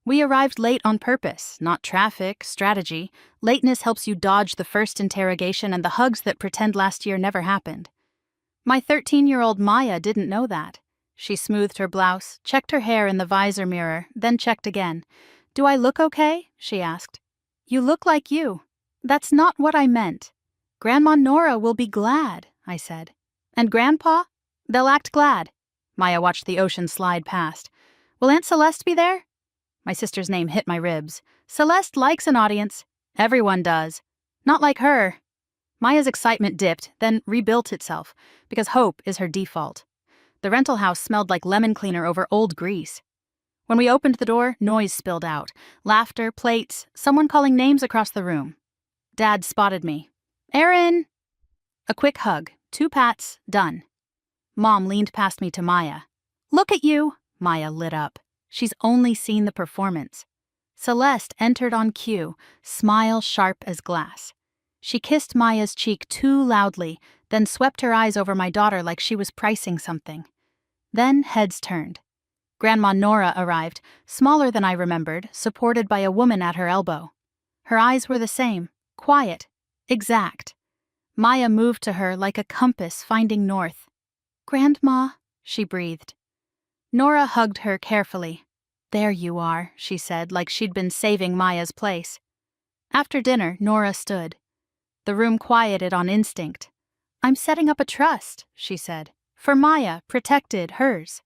We arrived late on purpose, not traffic, strategy. Lateness helps you dodge the first interrogation and the hugs that pretend last year never happened. My 13-year-old Maya didn't know that. She smoothed her blouse, checked her hair in the visor mirror, then checked again. "Do I look okay?" she asked. "You look like you." "That's not what I meant." "Grandma Nora will be glad," I said. "And Grandpa?" "They'll act glad." Maya watched the ocean slide past. "Will Aunt Celeste be there?" My sister's name hit my ribs. "Celeste likes an audience." "Everyone does." "Not like her." Maya's excitement dipped, then rebuilt itself, because hope is her default. The rental house smelled like lemon cleaner over old grease. When we opened the door, noise spilled out. Laughter, plates, someone calling names across the room. Dad spotted me. "Erin!" A quick hug, 2 pats, done. Mom leaned past me to Maya. "Look at you!" Maya lit up. She's only seen the performance. Celeste entered on cue, smile sharp as glass. She kissed Maya's cheek too loudly, then swept her eyes over my daughter like she was pricing something. Then heads turned. Grandma Nora arrived, smaller than I remembered, supported by a woman at her elbow. Her eyes were the same, quiet, exact. Maya moved to her like a compass finding north. "Grandma," she breathed. Nora hugged her carefully. "There you are," she said, like she'd been saving Maya's place. After dinner, Nora stood. The room quieted on instinct. "I'm setting up a trust," she said. "For Maya, protected hers."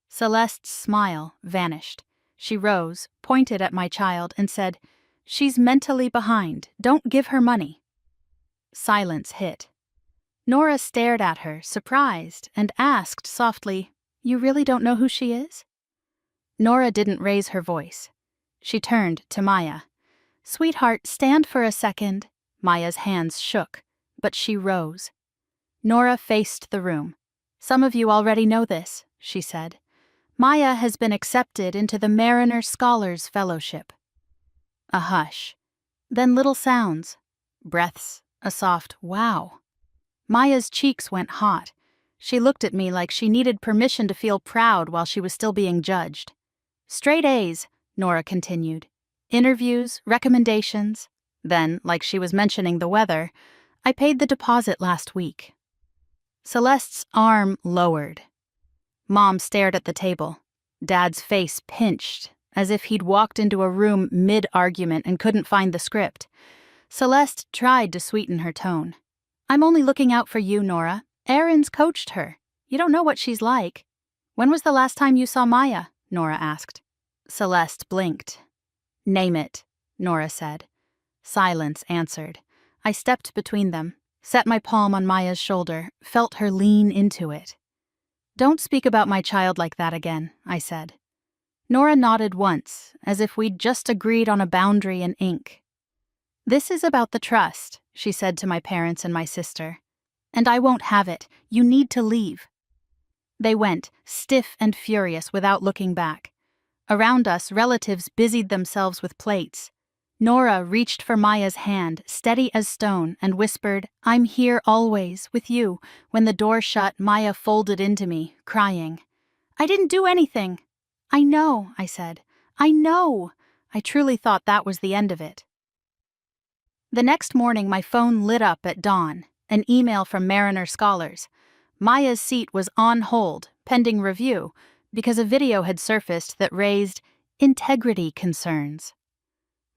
Celeste's smile vanished. She rose, pointed at my child, and said, "She's mentally behind. Don't give her money." Silence hit. Nora stared at her, surprised, and asked softly, "You really don't know who she is?" Nora didn't raise her voice. She turned to Maya. "Sweetheart, stand for a second." Maya's hands shook, but she rose. Nora faced the room. "Some of you already know this," she said. "Maya has been accepted into the Mariner Scholars Fellowship." A hush. Then little sounds. Breaths, a soft "wow." Maya's cheeks went hot. She looked at me like she needed permission to feel proud while she was still being judged. "Straight A's," Nora continued. "Interviews, recommendations." Then, like she was mentioning the weather, "I paid the deposit last week." Celeste's arm lowered. Mom stared at the table. Dad's face pinched, as if he'd walked into a room mid-argument and couldn't find the script. Celeste tried to sweeten her tone. "I'm only looking out for you, Nora. Erin's coached her. You don't know what she's like." "When was the last time you saw Maya?" Nora asked. Celeste blinked. "Name it," Nora said. Silence answered. I stepped between them, set my palm on Maya's shoulder, felt her lean into it. "Don't speak about my child like that again," I said. Nora nodded once, as if we'd just agreed on a boundary in ink. "This is about the trust," she said to my parents and my sister. "And I won't have it. You need to leave." They went, stiff and furious, without looking back. Around us, relatives busied themselves with plates. Nora reached for Maya's hand, steady as stone, and whispered, "I'm here always, with you." When the door shut, Maya folded into me, crying. "I didn't do anything." "I know," I said. "I know." I truly thought that was the end of it. The next morning, my phone lit up at dawn, an email from Mariner Scholars. Maya's seat was on hold, pending review, because a video had surfaced that raised integrity concerns.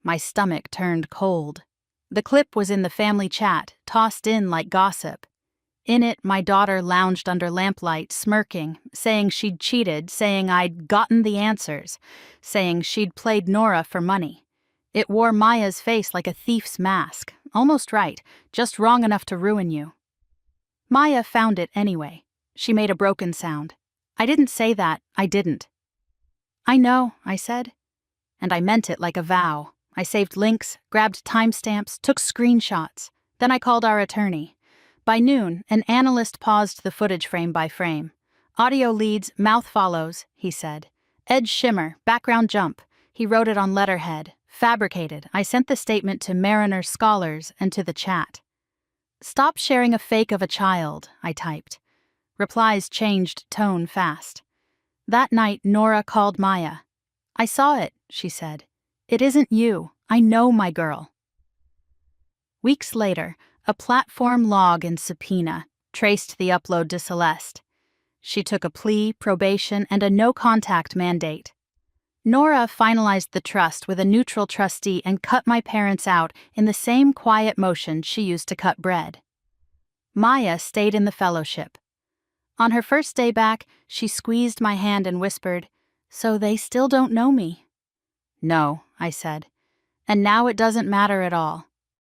My stomach turned cold. The clip was in the family chat, tossed in like gossip. In it, my daughter lounged under lamplight, smirking, saying she'd cheated, saying I'd gotten the answers, saying she'd played Nora for money. It wore Maya's face like a thief's mask, almost right, just wrong enough to ruin you. Maya found it anyway. She made a broken sound. "I didn't say that, I didn't." "I know," I said. And I meant it like a vow. I saved links, grabbed timestamps, took screenshots. Then I called our attorney. By noon, an analyst paused the footage frame by frame. "Audio leads, mouth follows," he said. "Edge shimmer, background jump." He wrote it on letterhead. "Fabricated." I sent the statement to Mariner Scholars and to the chat. "Stop sharing a fake of a child," I typed. Replies changed tone fast. That night, Nora called Maya. "I saw it," she said. It isn't you. I know my girl. Weeks later, a platform log and subpoena traced the upload to Celeste. She took a plea, probation, and a no-contact mandate. Nora finalized the trust with a neutral trustee and cut my parents out in the same quiet motion she used to cut bread. Maya stayed in the fellowship. On her first day back, she squeezed my hand and whispered, "So they still don't know me?" "No," I said. "And now it doesn't matter at all.